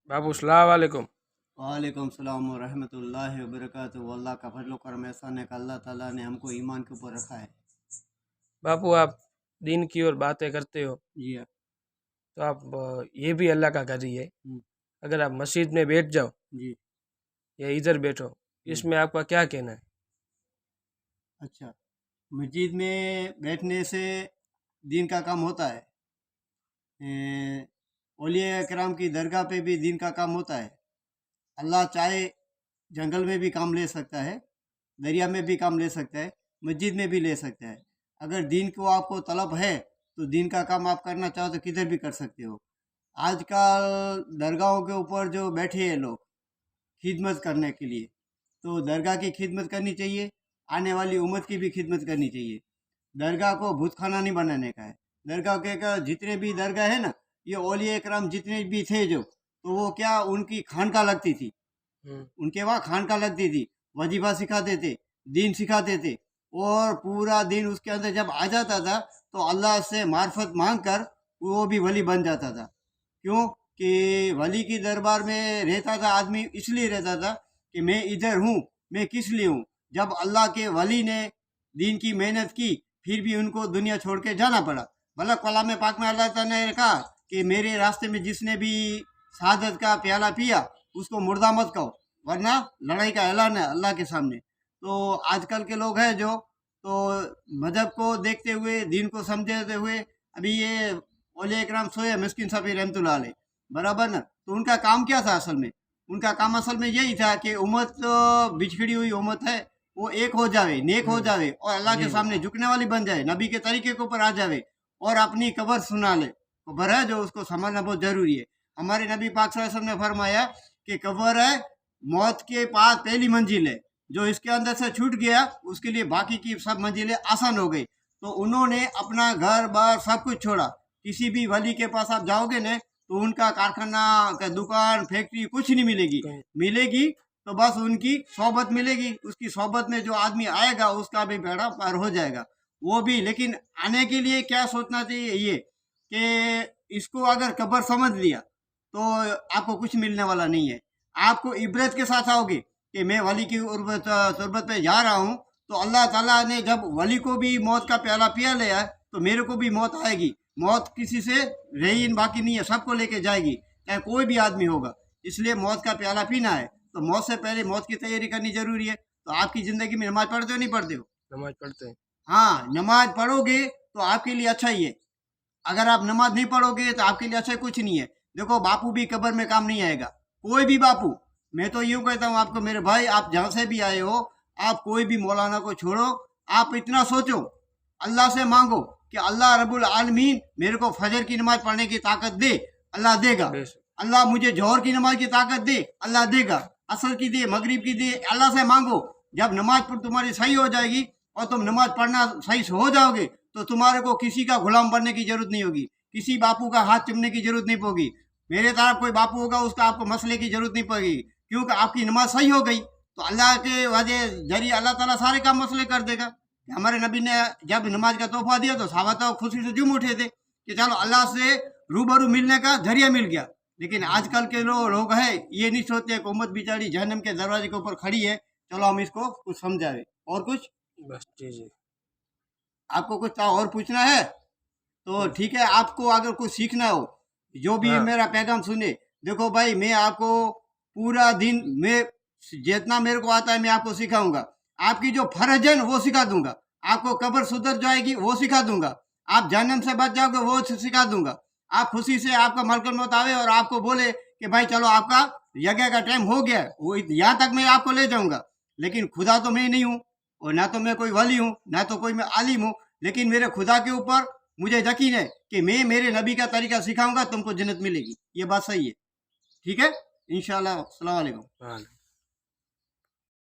बाबू सलाम वालेकुम। वालेकुम सलाम व रहमतुल्लाहि व बरकातुहू। अल्लाह का फजल करम एहसान है कि अल्लाह ताला ने हमको ईमान के ऊपर रखा है। बापू आप दीन की और बातें करते हो जी हाँ। तो आप ये भी अल्लाह का घर ही है। हम्म, अगर आप मस्जिद में बैठ जाओ जी। या इधर बैठो, हम्म, इसमें आपका क्या कहना है? अच्छा, मस्जिद में बैठने से दीन का काम होता है। औलिया कराम की दरगाह पे भी दीन का काम होता है। अल्लाह चाहे जंगल में भी काम ले सकता है, दरिया में भी काम ले सकता है, मस्जिद में भी ले सकता है। अगर दीन को आपको तलब है तो दीन का काम आप करना चाहो तो किधर भी कर सकते हो। आजकल दरगाहों के ऊपर जो बैठे हैं लोग खिदमत करने के लिए, तो दरगाह की खिदमत करनी चाहिए, आने वाली उम्मत की भी खिदमत करनी चाहिए। दरगाह को भूतखाना नहीं बनाने का है। दरगाह के का जितने भी दरगाह है ना, ये औलिया कराम जितने भी थे जो, तो वो क्या उनकी खानका लगती थी, हम्म, उनके वहाँ खानका लगती थी, वजीफा सिखाते थे, दीन सिखाते थे, और पूरा दिन उसके अंदर जब आ जाता था तो अल्लाह से मार्फत मांग कर वो भी वली बन जाता था। क्यों कि वली की दरबार में रहता था आदमी, इसलिए रहता था कि मैं इधर हूँ, मैं किस लिए हूँ। जब अल्लाह के वली ने दीन की मेहनत की फिर भी उनको दुनिया छोड़ के जाना पड़ा। मतलब कलाम पाक में अल्लाह ताला ने कहा कि मेरे रास्ते में जिसने भी शहादत का प्याला पिया उसको मुर्दा मत कहो, वरना लड़ाई का ऐलान है अल्लाह के सामने। तो आजकल के लोग हैं जो, तो मजहब को देखते हुए दीन को समझते हुए, अभी ये औलिया इकराम सोए मिस्किन सफ़ी रहमतुल्लाह अलैह, बराबर ना, तो उनका काम क्या था असल में? उनका काम असल में यही था कि उम्मत बिछड़ी हुई उम्मत है, वो एक हो जावे, नेक हो जावे और अल्लाह के जी जी। सामने झुकने वाली बन जाए, नबी के तरीके के ऊपर आ जावे और अपनी कब्र सुना ले। कब्र है जो उसको समझना बहुत जरूरी है। हमारे नबी पाक सल्लल्लाहु अलैहि वसल्लम ने फरमाया कि कब्र है मौत के पास पहली मंजिल है, जो इसके अंदर से छूट गया उसके लिए बाकी की सब मंजिलें आसान हो गई। तो उन्होंने अपना घर बार सब कुछ छोड़ा। किसी भी वली के पास आप जाओगे ना तो उनका कारखाना का दुकान फैक्ट्री कुछ नहीं मिलेगी। कहीं- मिलेगी तो बस उनकी सोबत मिलेगी, उसकी सोबत में जो आदमी आएगा उसका भी बेड़ा पार हो जाएगा। वो भी लेकिन आने के लिए क्या सोचना चाहिए ये कि इसको अगर कब्र समझ लिया तो आपको कुछ मिलने वाला नहीं है। आपको इबरत के साथ आओगे कि मैं वली की तुरबत पे जा रहा हूँ, तो अल्लाह ताला ने जब वली को भी मौत का प्याला पिया लिया है तो मेरे को भी मौत आएगी। मौत किसी से रहीन बाकी नहीं है, सबको लेके जाएगी, चाहे कोई भी आदमी होगा। इसलिए मौत का प्याला पीना है तो मौत से पहले मौत की तैयारी करनी जरूरी है। तो आपकी ज़िंदगी में नमाज पढ़ते हो नहीं पढ़ते हो? नमाज पढ़ते हैं। हाँ, नमाज पढ़ोगे तो आपके लिए अच्छा ही है। अगर आप नमाज नहीं पढ़ोगे तो आपके लिए अच्छा कुछ नहीं है। देखो बापू भी कब्र में काम नहीं आएगा, कोई भी बापू। मैं तो यूँ कहता हूँ आपको मेरे भाई, आप जहाँ से भी आए हो, आप कोई भी मौलाना को छोड़ो। आप इतना सोचो, अल्लाह से मांगो कि अल्लाह रब्बुल आलमीन मेरे को फजर की नमाज पढ़ने की ताकत दे, अल्लाह देगा। बेशक। अल्लाह मुझे जोहर की नमाज की ताकत दे, अल्लाह देगा। असर की दे, मगरिब की दे, अल्लाह से मांगो। जब नमाज तुम्हारी सही हो जाएगी और तुम नमाज पढ़ना सही से हो जाओगे तो तुम्हारे को किसी का गुलाम बनने की जरूरत नहीं होगी, किसी बापू का हाथ चूमने की जरूरत नहीं होगी। मेरे तरफ कोई बापू होगा उसका आपको मसले की जरूरत नहीं पड़ेगी, क्योंकि आपकी नमाज सही हो गई तो अल्लाह के वजह जरिए अल्लाह ताला सारे काम मसले कर देगा। हमारे नबी ने जब नमाज का तोहफा दिया तो साहबा तो खुशी से झूम उठे थे कि चलो अल्लाह से रूबरू मिलने का जरिया मिल गया। लेकिन आजकल के लोग हैं ये नहीं सोचते कि उम्मत बेचारी जहन्नम के दरवाजे के ऊपर खड़ी है, चलो हम इसको कुछ समझावे। और कुछ बस जी जी। आपको कुछ और पूछना है तो हम्म, ठीक है, आपको अगर कुछ सीखना हो, जो भी हाँ मेरा पैगाम सुने। देखो भाई, मैं आपको पूरा दिन में जितना मेरे को आता है मैं आपको सिखाऊंगा। आपकी जो फर्ज है ना वो सिखा दूंगा। आपको कब्र सुधर जाएगी वो सिखा दूंगा। आप जहन्नम से बच जाओगे वो सिखा दूंगा। आप खुशी से आपका मलकुल मौत आवे और आपको बोले कि भाई चलो आपका यज्ञ का टाइम हो गया है, वो यहाँ तक मैं आपको ले जाऊंगा। लेकिन खुदा तो मैं नहीं हूँ, और ना तो मैं कोई वली हूँ, ना तो कोई मैं आलिम हूँ। लेकिन मेरे खुदा के ऊपर मुझे यकीन है कि मैं मेरे नबी का तरीका सिखाऊंगा, तुमको जन्नत मिलेगी। ये बात सही है, ठीक है? इंशाल्लाह। अस्सलाम वालेकुम। हाँ।